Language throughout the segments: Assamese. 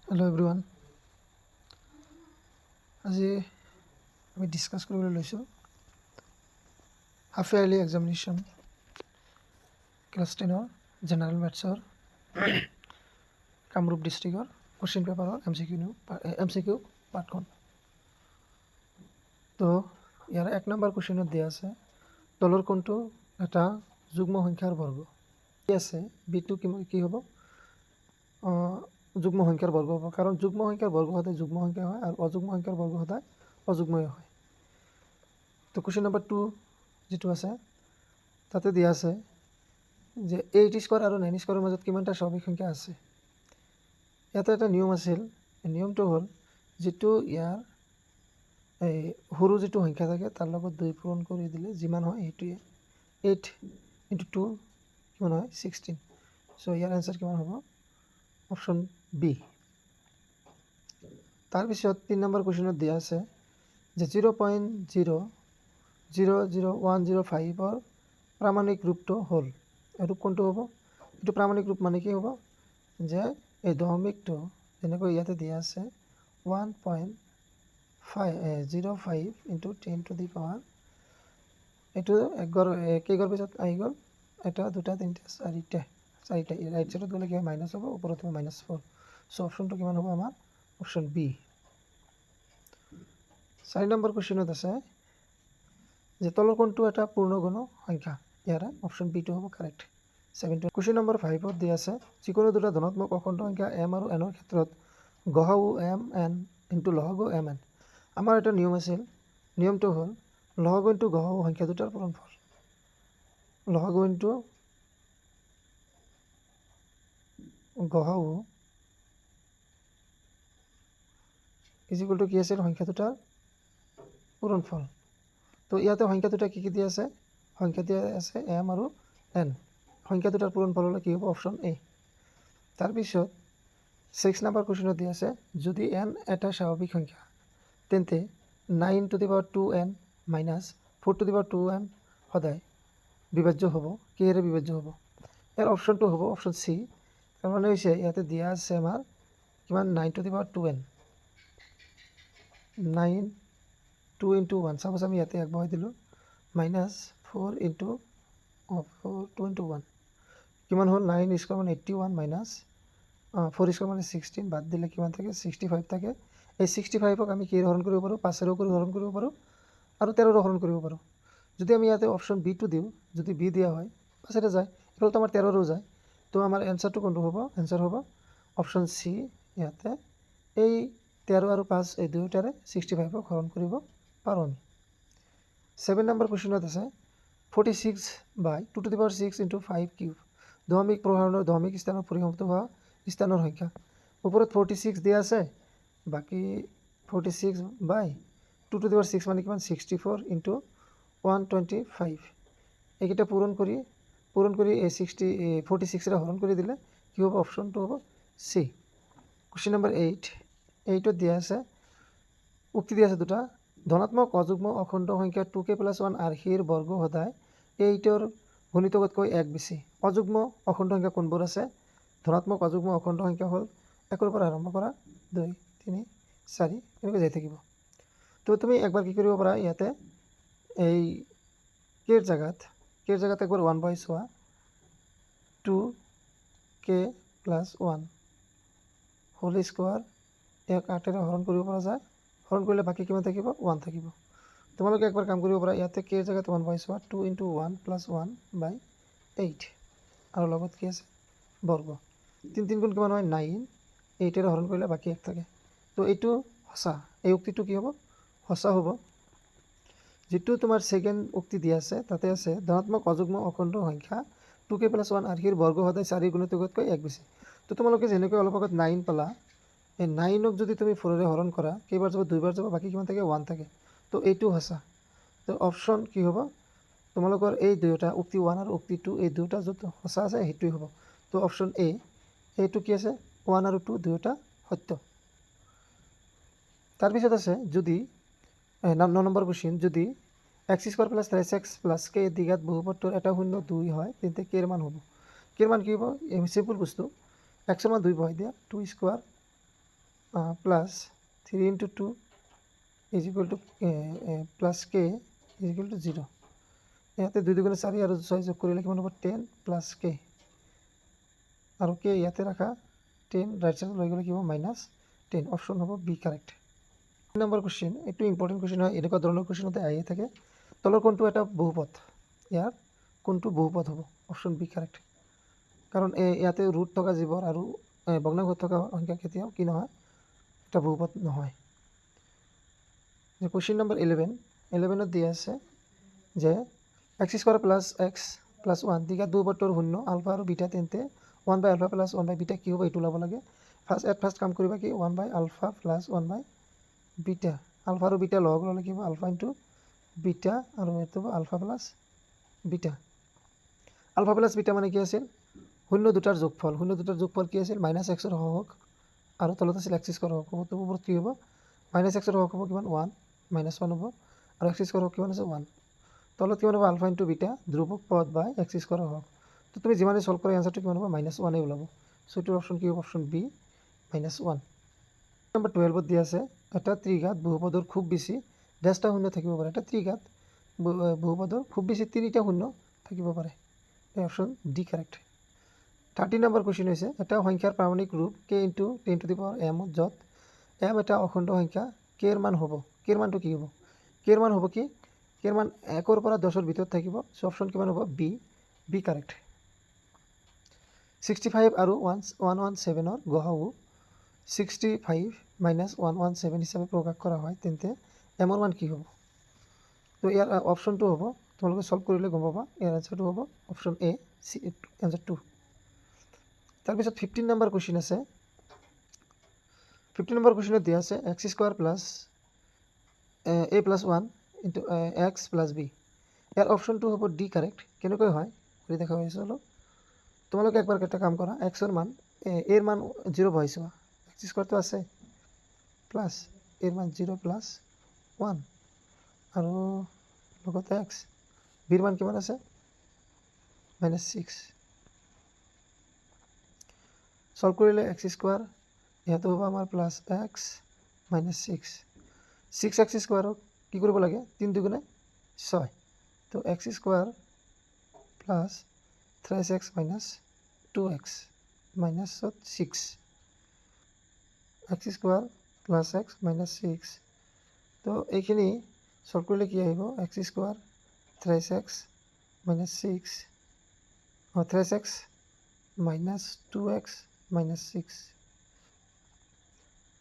Hello' everyone. আজি আমি ডিছকাছ কৰিবলৈ লৈছোঁ half yearly examination class 10 general মেথছৰ কামৰূপ ডিষ্ট্ৰিক্টৰ কুৱেশ্যন পেপাৰৰ এম চি কিউ পাৰ্টখন। তো ইয়াৰ 1 নম্বৰ কুৱেশ্যনত দিয়া আছে তলৰ কোনটো এটা যুগ্ম সংখ্যাৰ বৰ্গ আছে। বিটো কি হ'ব? যুগ্ম সংখ্যাৰ বৰ্গ হ'ব, কাৰণ যুগ্ম সংখ্যাৰ বৰ্গ সদায় যুগ্ম সংখ্যা হয় আৰু অযুগ্ম সংখ্যাৰ বৰ্গ সদায় অযুগ্মই হয়। তো কুৱেশ্যন নম্বৰ 2 যিটো আছে তাতে দিয়া আছে যে 8 স্কোৱাৰ আৰু 9 স্কোৱাৰৰ মাজত কিমানটা স্বাভাৱিক সংখ্যা আছে। ইয়াতে এটা নিয়ম আছিল। নিয়মটো হ'ল যিটো ইয়াৰ এই সৰু যিটো সংখ্যা থাকে তাৰ লগত 2 পূৰণ কৰি দিলে যিমান হয় সেইটোৱে 8 × 2 কিমান হয় 16। চ' ইয়াৰ এনচাৰ কিমান হ'ব? Option B. তাৰপিছত 3 নম্বৰ কুৱেশ্যনত দিয়া আছে যে 0.000105 প্ৰামাণিক ৰূপটো হ'ল। ৰূপ কোনটো হ'ব? এইটো প্ৰামাণিক ৰূপ মানে কি হ'ব যে এই দশমিকটো যেনেকৈ ইয়াতে দিয়া আছে 1.05 × 10⁻⁴ এইটো কেইঘৰ পিছত আহি গ'ল? এটা, দুটা, তিনিটা, চাৰিটা ৰাইট চাইডত গ'লে কি হয় মাইনাছ হ'ব, ওপৰত হ'ব -4। চ' অপশ্যনটো কিমান হ'ব আমাৰ? Option B. 4 নম্বৰ কুৱেশ্যনত আছে যে তলৰ কোনটো এটা পূৰ্ণগুণ সংখ্যা। ইয়াৰে অপশ্যন বিটো হ'ব কাৰেক্ট। 7 কুৱেশ্যন নম্বৰ 5ত দিয়া আছে যিকোনো দুটা ধনাত্মক অখণ্ড সংখ্যা m আৰু n ৰ ক্ষেত্ৰত গসাগু mn × লসাগু mn। আমাৰ এটা নিয়ম আছিল। নিয়মটো হ'ল লসাগু × গসাগু সংখ্যা দুটাৰ পূৰণফল। লসাগু × গসাগু = কি আছিল? সংখ্যা দুটাৰ পূৰণফল। তো ইয়াতে সংখ্যা দুটা কি দিয়া আছে? সংখ্যা দিয়া আছে m আৰু n। সংখ্যা দুটাৰ পূৰণফল হ'লে কি হ'ব? Option A. তাৰপিছত 6 নম্বৰ কুৱেশ্যনত দিয়া আছে যদি n এটা স্বাভাৱিক সংখ্যা তেন্তে 9^2n - 4^2n সদায় বিভাজ্য হ'ব। কিহেৰে বিভাজ্য হ'ব? ইয়াৰ অপশ্যনটো হ'ব অপশ্যন চি। তাৰমানে হৈছে ইয়াতে দিয়া আছে আমাৰ কিমান 9^2n 2 × 1। চাপ'জ আমি ইয়াতে আগবঢ়াই দিলোঁ -4 × 2 × 1 কিমান হ'ল? 9 স্কোৱাৰ মানে 81 -4 স্কোৱাৰ মানে 16। বাদ দিলে কিমান থাকে? 65 থাকে। এই 65ক আমি কিহেৰে হৰণ কৰিব পাৰোঁ? 5ৰে কৰি হৰণ কৰিব পাৰোঁ আৰু 13ৰে হৰণ কৰিব পাৰোঁ। যদি আমি ইয়াতে অপশ্যন বিটো দিওঁ, যদি বি দিয়া হয় 5ৰে যায়, এইফালেতো আমাৰ 13ৰেও যায়। তো আমাৰ এনচাৰটো কোনটো হ'ব? এনচাৰ হ'ব অপশ্যন চি। ইয়াতে এই 13 আৰু 5 এই দুয়োটাৰে 65ক হৰণ কৰিব পাৰোঁ আমি। 7 নম্বৰ কুৱেশ্যনত আছে 46/2^6 × 5³ দশমিক প্ৰসাৰণৰ দশমিক স্থানৰ পৰিসমাপ্ত হোৱা স্থানৰ সংখ্যা। ওপৰত 46 দিয়া আছে, বাকী 46/2^6 মানে কিমান? 64 × 125। এইকেইটা পূৰণ কৰি এই 46ৰে হৰণ কৰি দিলে কি হ'ব? অপশ্যনটো হ'ব চি। কুৱেশ্যন নম্বৰ 8ত দিয়া আছে উক্তি দিয়া আছে দুটা ধনাত্মক অযুগ্ম অখণ্ড সংখ্যা 2k + 1 আৰ্হিৰ বৰ্গ সদায় 8ৰ গুণিতকতকৈ 1 বেছি। অযুগ্ম অখণ্ড সংখ্যা কোনবোৰ আছে? ধনাত্মক অযুগ্ম অখণ্ড সংখ্যা হ'ল 1ৰ পৰা আৰম্ভ কৰা 2, 3, 4 এনেকৈ যাই থাকিব। তো তুমি একবাৰ কি কৰিব পাৰা? ইয়াতে এই কেৰ জেগাত একবাৰ 1 বহাই চোৱা। 2k + 1 হোল স্কোৱাৰ 8ৰে হৰণ কৰিব পৰা যায়। হৰণ কৰিলে বাকী কিমান থাকিব? 1 থাকিব। তোমালোকে একবাৰ কাম কৰিব পাৰা। ইয়াতে কেৰ জেগাত 1 বহাই চোৱা। 2 × 1 + 1/8 আৰু লগত কি আছে? বৰ্গ। 3 3 গুণ কিমান হয়? 9। 8ৰে হৰণ কৰিলে বাকী 1 থাকে। তো এইটো সঁচা। এই উক্তিটো কি হ'ব? সঁচা হ'ব। যিটো তোমাৰ ছেকেণ্ড উক্তি দিয়া আছে তাতে আছে ধনাত্মক অযুগ্ম অখণ্ড সংখ্যা 2k + 1 আৰ্হিৰ বৰ্গ সদায় 4ৰ গুণিতকতকৈ 1 বেছি। তো তোমালোকে যেনেকৈ অলপ আগত 9 পালা, এই 9ক যদি তুমি 4ৰে হৰণ কৰা কেইবাৰ যাব? 2বাৰ যাব। বাকী কিমান থাকে? 1 থাকে। তো এইটো সঁচা। তো অপশ্যন কি হ'ব? তোমালোকৰ এই দুয়োটা উক্তি 1 আৰু উক্তি 2 এই দুয়োটা য'ত সঁচা আছে সেইটোৱে হ'ব। তো অপশ্যন এ। এইটো কি আছে? 1 আৰু 2 দুয়োটা সত্য। তাৰপিছত আছে যদি 9 নম্বৰ কুৱেশ্যন যদি x² + 3x + k দ্বিঘাত বহুপদটোৰ এটা শূন্য 2 হয় তেন্তে k ৰ মান হ'ব। k ৰ মান কি হ'ব? চিম্পল বস্তু। x ৰ মান 2 বহাই দিয়া। 2² plus 3 into 2 is equal two plus K is equal to 0। ইয়াতে 2 2 4 আৰু 6 যোগ কৰিলে কিমান হ'ব 10 প্লাছ কে আৰু কে ইয়াতে ৰাখা 10 ৰাইট সাইডত লৈ গ'লে কি হ'ব -10। অপশ্যন হ'ব বি কাৰেক্ট। 3 নম্বৰ কুৱেশ্যন, এইটো ইম্পৰ্টেণ্ট কুৱেশ্যন হয়, এনেকুৱা ধৰণৰ কুৱেশ্যনতে আহিয়ে থাকে। তলৰ কোনটো এটা বহুপদ, ইয়াৰ কোনটো বহুপদ হ'ব? অপশ্যন বি কাৰেক্ট, কাৰণ ইয়াতে ৰুট থকা জীৱৰ আৰু ভগ্নাংশত থকা সংখ্যা কেতিয়াও কি নহয়, এটা বহুপদ নহয়। কুৱেশ্যন নম্বৰ 11ত দিয়া আছে যে x² প্লাছ x প্লাছ 1 দিঘাত বহুপদটোৰ শূন্য আলফা আৰু বিটা, তেন্তে 1/α প্লাছ 1/β কি হ'ব এইটো ওলাব লাগে। ফাৰ্ষ্ট কাম কৰিবা কি 1/α প্লাছ 1/β, আলফা আৰু বিটা লগ ল'লে কি হ'ব আলফা ইনটু বিটা আৰু এইটো হ'ব alpha plus beta. Alpha plus beta মানে কি আছিল? শূন্য দুটাৰ যোগফল। শূন্য দুটাৰ যোগফল কি আছিল? -xৰ সহগ আৰু তলত আছিল x² সহগ। ওপৰত কি হ'ব? -xৰ সহগ হ'ব কিমান 1 -1 হ'ব আৰু x² সহগ কিমান আছে 1। তলত কিমান হ'ব আলফা ইনটু বিটা ধ্ৰুৱক পদ বাই x² সহগ। তো তুমি যিমানে সলভ কৰা এনসাৰটো কিমান হ'ব -1 ওলাব। সো এইটোৰ অপশ্যন কি হ'ব? Option B -1। নম্বৰ 12ত দিয়া আছে এটা ত্ৰিঘাত বহুপদৰ খুব বেছি ডেছটা শূন্য থাকিব পাৰে। এটা ত্ৰিঘাত বহুপদৰ খুব বেছি 3টা শূন্য থাকিব পাৰে। এই option D correct. 13 number question হৈছে এটা সংখ্যাৰ প্ৰামাণিক ৰূপ k × 10⁻m য'ত m এটা অখণ্ড সংখ্যা, k ৰ মান হ'ব, k ৰ মানটো কি হ'ব? k ৰ মান হ'ব কি? k ৰ মান 1ৰ পৰা 10ৰ ভিতৰত থাকিব। সো অপশ্যন কিমান হ'ব? B correct. 65 আৰু 117ৰ গসাগু 65 - 117 হিচাপে প্ৰকাশ কৰা হয়, তেন্তে m ৰ মান কি হ'ব? তো ইয়াৰ অপশ্যনটো হ'ব, তোমালোকে সলভ কৰিলে গম পাবা, ইয়াৰ এনসাৰটো হ'ব অপশ্যন এ, এনসাৰ 2। তাৰপিছত 15 নম্বৰ কুৱেশ্যন আছে। 15 নম্বৰ কুৱেশ্যনত দিয়া আছে x² plus a plus 1 into x plus b। ইয়াৰ অপশ্যনটো হ'ব ডি কাৰেক্ট। কেনেকৈ হয় কৰি দেখা পাইছোঁ অলপ। তোমালোকে একবাৰ এটা কাম কৰা, এক্সৰ মান এৰ মান 0 বহাই চোৱা, x² আছে প্লাছ এৰ মান 0 প্লাছ 1 আৰু লগতে এক্স, বিৰ মান কিমান আছে -6। সলভ কৰিলে x² ইয়াতো হ'ব আমাৰ প্লাছ x -6। 6x² কি কৰিব লাগে? 3 2 6। তো x² plus 3x - 2x -6, x² plus x -6। তো এইখিনি সলভ কৰিলে কি আহিব? x² 3x -6 3x -2x -6।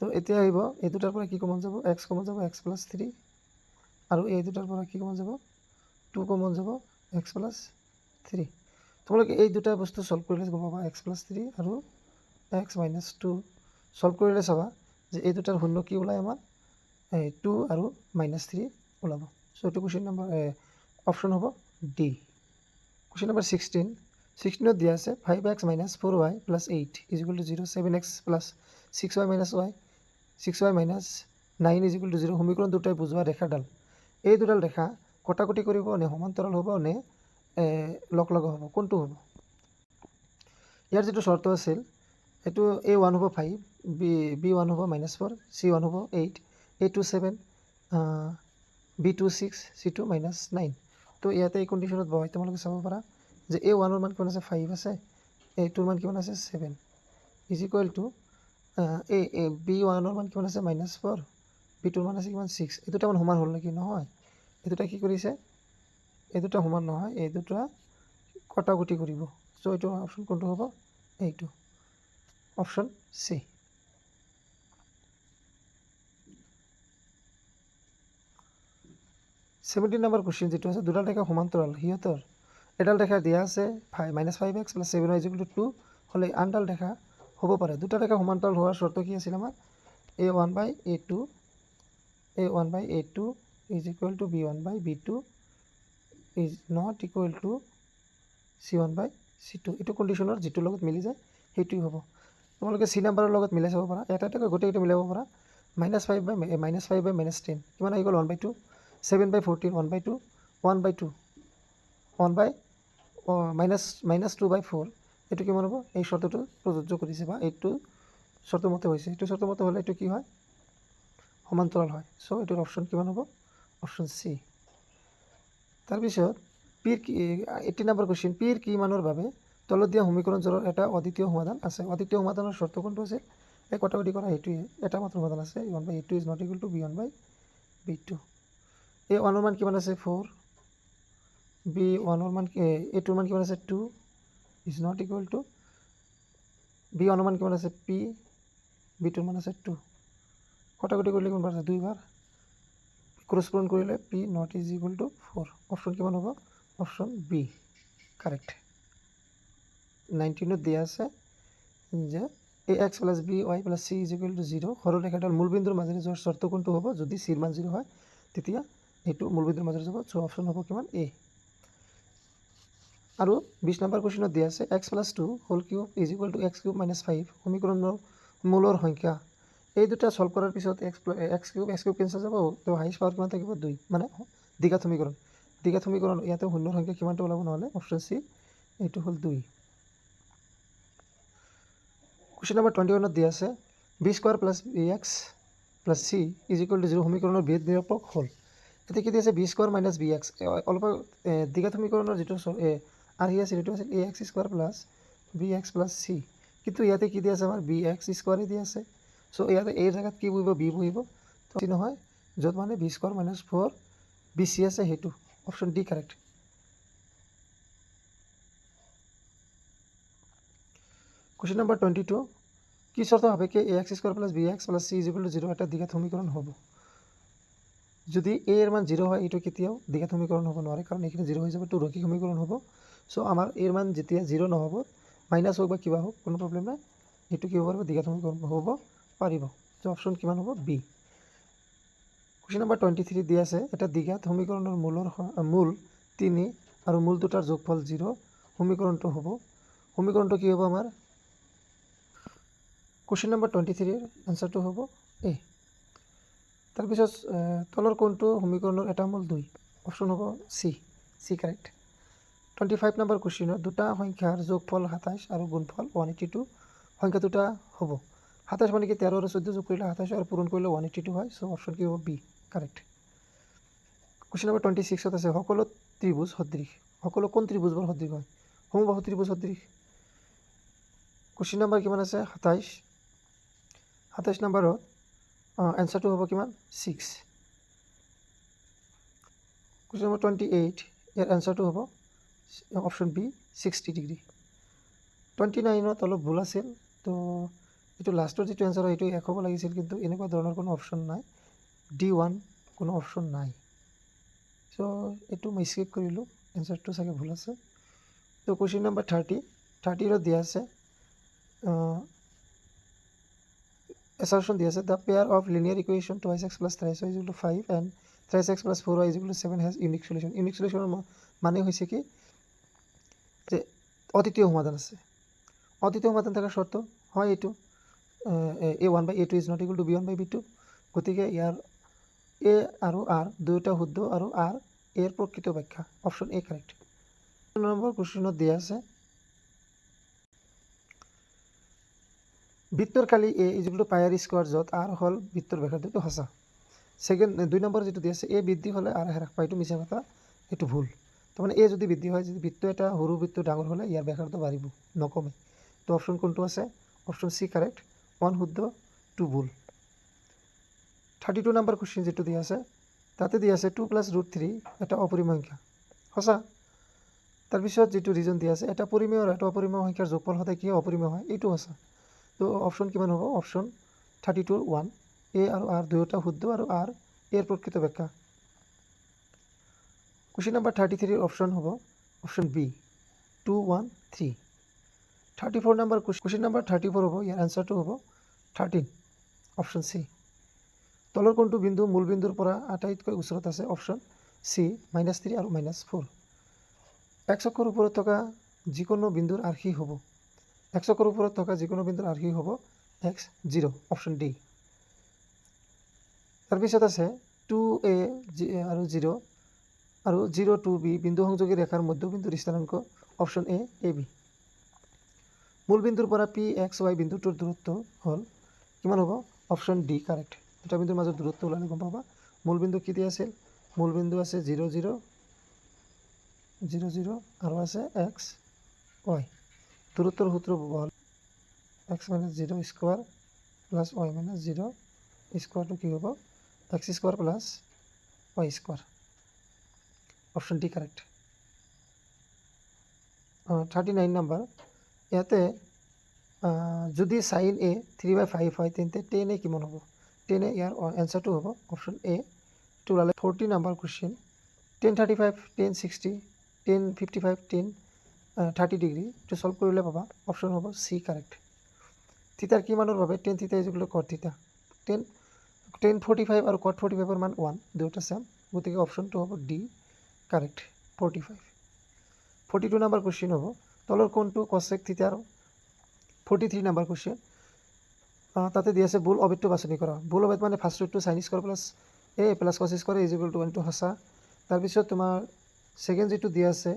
তো এতিয়া আহিব এই দুটাৰ পৰা কি কমন যাব? x কমন যাব, x প্লাছ 3 আৰু এই দুটাৰ পৰা কি কমন যাব? 2 কমন যাব, x প্লাছ 3। তোমালোকে এই দুটা বস্তু সলভ কৰিলে গম পাবা x প্লাছ 3 আৰু x -2 সলভ কৰিলে চাবা যে এই দুটাৰ শূন্য কি ওলায় আমাৰ 2 আৰু -3 ওলাব। সো এইটো কুৱেশ্যন নম্বৰ অপশ্যন হ'ব ডি। কুৱেশ্যন নম্বৰ 16ত দিয়া আছে 5x - 4y + 8 = 0, 7x + 6y - y 6y - 9 = 0 সমীকৰণ দুটাই বুজোৱা ৰেখাডাল। এই দুডাল ৰেখা কটাকটি কৰিব নে সমান্তৰাল হ'ব নে লগ হ'ব? কোনটো হ'ব? ইয়াৰ যিটো চৰ্ত আছিল এইটো a1 হ'ব 5, b1 হ'ব -4, c1 হ'ব 8, a2 7, b2 6, c2 -9। তো ইয়াতে এই কণ্ডিশ্যনত বহাই তোমালোকে চাব পাৰা যে a1ৰ মান কিমান আছে 5 আছে, a2ৰ মান কিমান আছে 7 = b1ৰ মান কিমান আছে -4, b2ৰ মান আছে কিমান 6। এই দুটা মান সমান হ'ল নেকি? নহয়, এই দুটা কি কৰিছে? এই দুটা সমান নহয়, এই দুটা কটাকটি কৰিব। সো এইটো অপশ্যন কোনটো হ'ব? এইটো অপশ্যন চি। -17 নম্বৰ কুৱেশ্যন যিটো আছে দুডাল ৰেখা সমান্তৰাল, সিহঁতৰ এডাল ৰেখা দিয়া আছে -5x + 7y = 2 হ'লে আনডাল ৰেখা হ'ব পাৰে। দুটা ৰেখা সমান্তৰাল হোৱাৰ চৰ্ত কি আছিল আমাৰ? a1/a2 = b1/b2 is not equal to c1/c2। এইটো কণ্ডিশ্যনৰ যিটোৰ লগত মিলি যায় সেইটোৱে হ'ব। তোমালোকে চি নাম্বাৰৰ লগত মিলাই চাব পাৰা, এটা এটাকৈ গোটেইকেইটা মিলাব পাৰা। -5/-10 কিমান আহি গ'ল 1/2, 7/14 1/2, 1/2 -2/4 এইটো কিমান হ'ব? এই চৰ্তটো প্ৰযোজ্য কৰিছে বা এইটো শর্ত মতে হৈছে এইটো শর্ত মতে হলে এইটো কি হয় সমান্তরাল হয় সো এটার অপশন কিমান হ'ব অপশন সি তাৰপিছত পিৰ 80 নম্বৰ কোশ্চেন পিৰ কি মানৰ বাবে তলত দিয়া সমীকৰণজোৰৰ এটা অদ্বিতীয় সমাধান আছে অদ্বিতীয় সমাধানৰ শৰ্ত কোনটো আছে এই কটাকটি কৰা এইটোৱে এটা মাত্ৰ সমাধান আছে a1/a2 is not equal to b1/b2 a1 ৰ মান কিমান আছে 4 b1 ৰ মান a2 ৰ মান কিমান আছে 2 is not equal to b1 ৰ মান কিমান আছে p b2 ৰ মান আছে 2 কটাকটি কৰিলে কিমান পাইছে দুইবাৰ ক্রস পূরণ করিলে p not is equal to 4 option কিমান হ'ব অপশন বি কারেক্ট 19 দিয়া আছে যে ax plus by plus c is equal to 0 সরলরেখাটার মূলবিন্দুর মাঝে যোৱাৰ শৰ্ত কোনটো হ'ব যদি c ৰ মান 0 হয় তেতিয়া এইটো মূলবিন্দুৰ মাজেৰে যাব সো অপশন হ'ব কিমান a আৰু 20 নম্বৰ কোশ্চেনত দিয়া আছে x plus 2 whole cube is equal to x cube minus 5 সমীকৰণৰ মূলৰ সংখ্যা এই দুটা সলভ কৰাৰ পিছত x কিউব কেনসেল যাব তো হাইয়েস্ট পাৱাৰ কিমান থাকিব 2 মানে দ্বিঘাত সমীকৰণ ইয়াতে শূন্যৰ সংখ্যা কিমানটা ওলাব নহলে অপশন সি এইটো হল 2 কোশ্চেন নম্বৰ 21 ত দিয়া আছে b square plus bx plus c is equal to 0 সমীকৰণৰ ভেদ নিৰূপক হল এতে কি দিয়া আছে b স্কয়াৰ মাইনাছ bx অলপ দ্বিঘাত সমীকৰণৰ যেটো আহি আছে এটো আছে ax square plus bx plus c কিন্তু ইয়াতে কি দিয়া আছে আমাৰ bx স্কয়াৰ দিয়া আছে সো ইয়াতে এই জায়গাত কি বহিব b বহিব তো কি নহয় যত মানে b স্কয়াৰ মাইনাছ 4 bc আছে হেতু option D correct question number 22 কি শর্ত হবে কি ax square plus bx plus c is equal to 0 এটা দ্বিঘাত সমীকরণ হ'ব যদি a এর মান 0 হয় এটো কেতিয়াও দ্বিঘাত সমীকরণ হ'ব নোৱাৰে কাৰণ এখানে 0 হৈ যাব তো ৰৈখিক সমীকৰণ হ'ব সো আমাৰ a এর মান যেতিয়া 0 নহব মাইনাস হোক বা কিবা হোক কোনো প্রবলেম নাই এটো কি হ'ব দ্বিঘাত সমীকরণ হ'ব পাৰিব তো অপশন কিমান হ'ব বি কোশ্চেন নম্বৰ 23 দিয়া আছে এটা দ্বিঘাত সমীকৰণৰ মূল 3 আৰু মূল দুটাৰ যোগফল 0 সমীকৰণটো হ'ব সমীকৰণটো কি হ'ব আমাৰ কোশ্চেন নম্বৰ 23 এৰ আনসাৰটো হ'ব এ তাৰ পিছত তলৰ কোনটো সমীকৰণৰ এটা মূল 2 অপশন হ'ব সি কাৰেক্ট 25 নম্বৰ কোশ্চেনত দুটা সংখ্যাৰ যোগফল 27 আৰু গুণফল 182 সংখ্যা দুটা হ'ব 27 মানে কি 13 আৰু 14 যোগ কৰিলে 27 আৰু পূৰণ কৰিলে 182 হয় সো অপশন কি হ'ব বি কাৰেক্ট কোশ্চেন নম্বৰ 26 ত আছে সকলো ত্ৰিভুজ সদৃশ সকলো কোন ত্ৰিভুজৰ সদৃশ হয় সমবাহু ত্ৰিভুজ সদৃশ কোশ্চেন নম্বৰ কিমান আছে 27 নম্বৰত আনসাৰটো হ'ব কিমান 6 কোশ্চেন নম্বৰ 28 ইয়াৰ আনসাৰটো হ'ব অপশন বি 60 ডিগ্ৰী 29 ত অলপ ভুল আছিল তো এটো লাস্টৰ যেটো আনসাৰ হয় এটো এক হ'ব লাগিছিল কিন্তু এনেকুৱা ধৰণৰ কোনো অপশন নাই D1 কোনো অপশন নাই সো এটো মই স্কিপ কৰিলো আনসাৰটো চাগে ভুল আছে তো কোশ্চেন নম্বৰ 30 ৰ দিয়া আছে assertion দিয়েছে the pair of linear equation 2x plus 3y is equal to 5 and 3x plus 4y is equal to 7 has unique solution মানে হৈছে কি যে অদ্বিতীয় সমাধান আছে অদ্বিতীয় সমাধান থাকাৰ শর্ত হয় এটো a1/a2 is not equal to b1/b2 গতিকে ইয়াৰ a আৰু r দুটা শুদ্ধ আৰু r এৰ প্ৰকৃত ব্যাখ্যা অপশন এ কাৰেক্ট নম্বৰ কোশ্চেনত দিয়া আছে বৃত্তৰ কালি a is equal to pi r square যত r হল বৃত্তৰ ব্যাসাৰ্ধ এটো সঁচা সেকেন্ড 2 নম্বৰ যেটো দি আছে a বৃদ্ধি হলে r হ্ৰাস পায় এটো মিছা কথা এটো ভুল তো মানে a যদি বৃদ্ধি হয় যদি বৃত্ত এটা সৰু বৃত্ত ডাঙৰ হলে ইয়াৰ ব্যাসাৰ্ধ বাঢ়িব নকমে তো অপশন কোনটো আছে অপশন সি কাৰেক্ট 1 শুদ্ধ 2 ভুল 32 নম্বৰ কোশ্চেন যেটো দি আছে তাতে দি আছে 2 + √3 এটা অপরিমেয় সংখ্যা সঁচা তাৰ পিছত যেটো ৰিজন দি আছে এটা পৰিমেয় আৰু এটা অপৰিমেয় সংখ্যাৰ যোগফল হতে কি অপরিমেয় হয় এইটো সঁচা তো অপশন কিমান হ'ব অপশন 32 1 a আৰু r দুয়োটা শুদ্ধ আৰু r এৰ প্ৰকৃত ব্যাখ্যা কোশ্চেন নম্বৰ 33 অপশন হ'ব অপশন বি 2 1 3 34 নম্বৰ কোশ্চেন নম্বৰ 34 হ'ব ইয়াৰ আনসাৰটো হ'ব 13 অপশন সি তলৰ কোনটো বিন্দু মূল বিন্দুৰ পৰা আটাইতকৈ ওচৰত আছে অপশন সি -3 আৰু -4 x অক্ষৰ ওপৰত থকা যিকোনো বিন্দুৰ আৰ্হি হ'ব x অক্ষৰ ওপৰত থকা যিকোনো বিন্দুৰ আৰ্হি হ'ব x 0 অপশন ডি তাৰ পিছত আছে 2a আৰু 0 আৰু 0 2b বিন্দু সংযোগী ৰেখাৰ মধ্যবিন্দুৰ স্থানাঙ্ক অপশন এ ab মূলবিন্দুৰ পৰা পি এক্স ৱাই বিন্দুটোৰ দূৰত্ব হ'ল কিমান হ'ব? Option D correct. দুটা বিন্দুৰ মাজত দূৰত্ব ওলালে গম পাবা। মূলবিন্দু কি দিয়া আছিল? মূলবিন্দু আছে 0 0 0 0 আৰু আছে এক্স ৱাই। দূৰত্বৰ সূত্ৰ হ'ল x minus 0 square plus Y minus 0 স্কোৱাৰটো কি হ'ব? X square plus Y square. Option D correct. 39 number, ইয়াতে যদি সাইন এ 3/5 হয় তেন্তে টেন এ কিমান হ'ব? টেন এ ইয়াৰ এনচাৰটো হ'ব অপশ্যন এ। এইটো ওলালে 40 নাম্বাৰ কুৱেশ্যন। 1035 1060 1055 1030 ডিগ্ৰী এইটো সলভ কৰিলে পাবা অপশ্যন হ'ব চি কাৰেক্ট। থিটাৰ কিমানৰ বাবে tan theta is equal two কট থিটা? 1045 আৰু কট 45ৰ মান 1 দুয়োটা চেম, গতিকে অপশ্যনটো হ'ব ডি কাৰেক্ট 45। 42 নাম্বাৰ কুৱেশ্যন হ'ব তলৰ কোণটো কচেক থিটাৰ। 43 নাম্বাৰ কুৱেশ্যন, তাতে দিয়া আছে বুল অবেদটো বাছনি কৰা। বুল অবেদ মানে first ৰুটটো sign square plus A plus কচ স্কোৱাৰ ইজ ইকুৱেল টু 1 টো সঁচা। তাৰপিছত তোমাৰ ছেকেণ্ড যিটো দিয়া আছে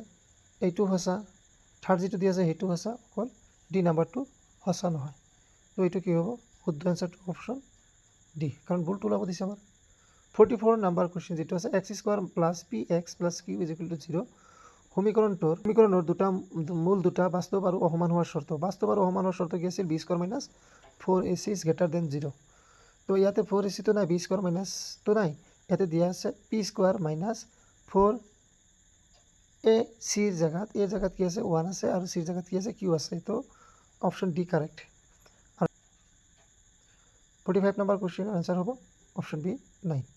এইটো সঁচা, থাৰ্ড যিটো দিয়া আছে সেইটো সঁচা, অকল ডি নাম্বাৰটো সঁচা নহয়। তো এইটো কি হ'ব? শুদ্ধ এনচাৰটো অপশ্যন ডি, কাৰণ বুলটো ওলাব দিছে আমাৰ। 44 নাম্বাৰ কুৱেশ্যন যিটো আছে x square plus p x plus q is equal to 0। সমীকৰণৰ দুটা বাস্তৱ আৰু অসমান হোৱাৰ চৰ্ত। বাস্তৱ আৰু অসমান হোৱাৰ চৰ্ত কি আছিল? B square minus 4ac is greater than 0। তো ইয়াতে 4ac নাই, বি স্কোৱাৰ মাইনাছটো নাই, ইয়াতে দিয়া আছে পি স্কোৱাৰ মাইনাছ 4ac জেগাত এ জেগাত কি আছে? 1 আছে আৰু চিৰ জেগাত কি আছে? কিউ আছে। তো অপশ্যন ডি কাৰেক্ট। 45 নম্বৰ কুৱেশ্যনৰ এনচাৰ হ'ব অপশ্যন বি 9।